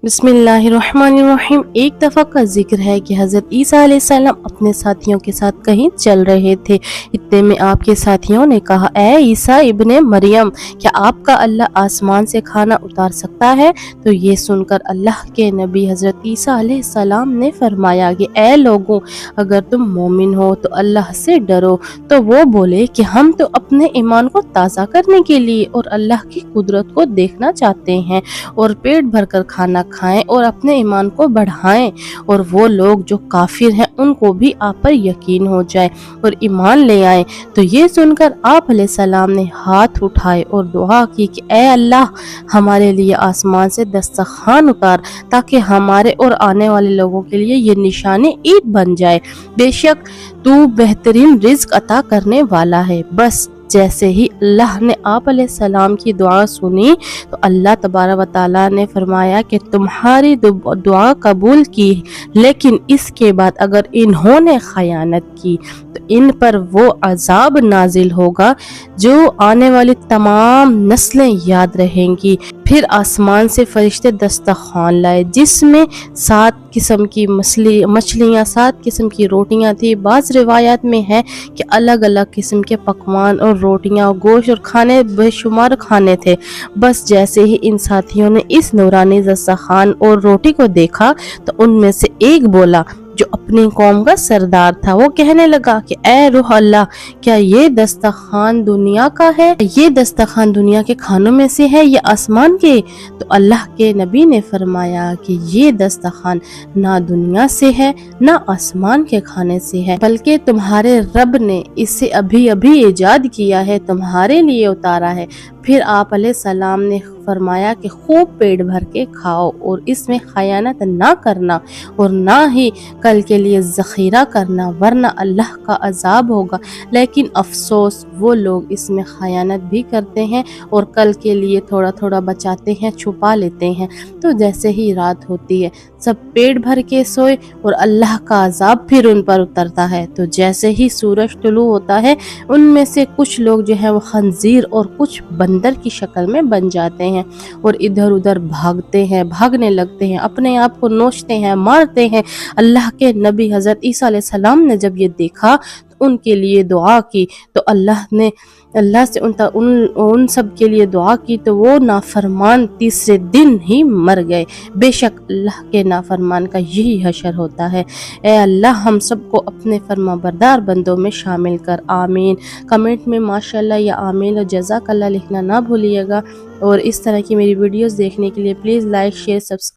बिस्मिल्लाहिर्रहमानिर्रहीम। एक दफ़ा का जिक्र है कि हज़रत ईसा अलैहिस्सलाम अपने साथियों के साथ कहीं चल रहे थे। इतने में आपके साथियों ने कहा, ए ईसा इब्ने मरियम, क्या आपका अल्लाह आसमान से खाना उतार सकता है? तो ये सुनकर अल्लाह के नबी हज़रत ईसा अलैहिस्सलाम ने फरमाया कि ए लोगों, अगर तुम मोमिन हो तो अल्लाह से डरो। तो वो बोले कि हम तो अपने ईमान को ताज़ा करने के लिए और अल्लाह की कुदरत को देखना चाहते हैं और पेट भरकर खाना खाएं और अपने ईमान को बढ़ाएं, और वो लोग जो काफिर हैं उनको भी आप पर यकीन हो जाए और ईमान ले आए। तो ये सुनकर आप अलैहिस्सलाम ने हाथ उठाए और दुआ की कि ए अल्लाह, हमारे लिए आसमान से दस्तरखान उतार ताकि हमारे और आने वाले लोगों के लिए ये निशानी ईद बन जाए। बेशक तू बेहतरीन रिज्क अता करने वाला है। बस जैसे ही अल्लाह ने आप अलैहिस्सलाम की दुआ सुनी तो अल्लाह तबारक व तआला ने फरमाया कि तुम्हारी दुआ कबूल की, लेकिन इसके बाद अगर इन्होंने खयानत की तो इन पर वो अजाब नाजिल होगा जो आने वाली तमाम नस्लें याद रहेंगी। फिर आसमान से फरिश्ते दस्तरखान लाए जिसमें 7 किस्म की मछलियाँ 7 किस्म की रोटियाँ थी। बाज़ रिवायात में है कि अलग अलग किस्म के पकवान और रोटियाँ, गोश्त और खाने बेशुमार खाने थे। बस जैसे ही इन साथियों ने इस नूरानी दस्तरखान और रोटी को देखा तो उनमें से एक बोला, जो अपनी कौम का सरदार था, वो कहने लगा कि ए रूह अल्लाह, क्या ये दस्तरखान दुनिया का है? ये दस्तरखान दुनिया के खानों में से है या आसमान के? तो अल्लाह के नबी ने फरमाया कि ये दस्तरखान ना दुनिया से है ना आसमान के खाने से है, बल्कि तुम्हारे रब ने इसे अभी अभी ईजाद किया है, तुम्हारे लिए उतारा है। फिर आप अलैहिस्सलाम ने फरमाया कि खूब पेट भर के खाओ और इसमें खयानत ना करना और ना ही कल के लिए ज़ख़ीरा करना, वरना अल्लाह का अजाब होगा। लेकिन अफसोस, वो लोग इसमें खयानत भी करते हैं और कल के लिए थोड़ा थोड़ा बचाते हैं, छुपा लेते हैं। तो जैसे ही रात होती है सब पेट भर के सोए और अल्लाह का अजाब फिर उन पर उतरता है। तो जैसे ही सूरज तुलू होता है उनमें से कुछ लोग जो है वो खंजीर और कुछ बंदर की शक्ल में बन जाते हैं और इधर उधर भागते हैं, भागने लगते हैं, अपने आप को नोचते हैं, मारते हैं। अल्लाह के नबी हज़रत ईसा अलैहिस्सलाम ने जब ये देखा तो उनके लिए दुआ की, तो अल्लाह से उन सब के लिए दुआ की तो वो नाफरमान तीसरे दिन ही मर गए। बेशक अल्लाह के नाफरमान का यही हशर होता है। ए अल्लाह, हम सबको अपने फरमाबरदार बंदों में शामिल कर, आमीन। कमेंट में माशाअल्लाह या आमीन और जज़ाकल्लाह लिखना ना भूलिएगा। और इस तरह की मेरी वीडियोस देखने के लिए प्लीज़ लाइक, शेयर, सब्सक्राइब